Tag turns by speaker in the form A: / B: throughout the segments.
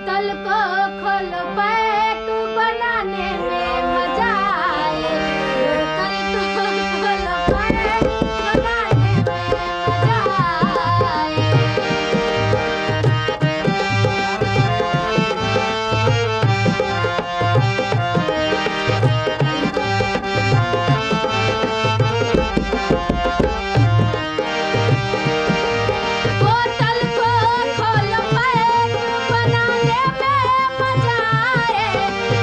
A: बोतल को खोलो पैक बनाने में मजा आए। बोतल को खोलो पैक बनाने में मजा आए। बोतल को खोलो पैक बनाने में मजा आए।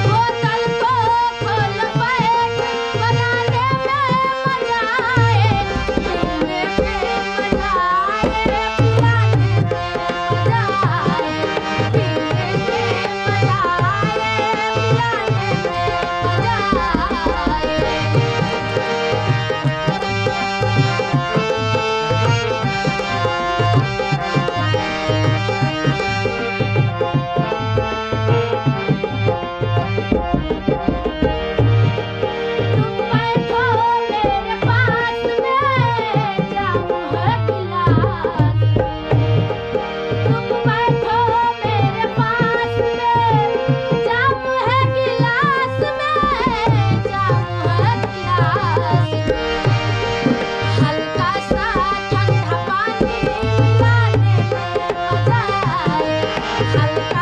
A: बोतल को खोलो पैक बनाने में मजा आए। पीने में मजा आए, पिलाने में मजा आए। पीने में मजा आए, पिलाने में मजा आए। तुम बैठो मेरे पास में, जाओ है गिलास। तुम बैठो मेरे पास में, जाओ है गिलास में, जाओ है गिलास। हल्का सा ठंडा पानी पिलाने में मजा आए। हल्का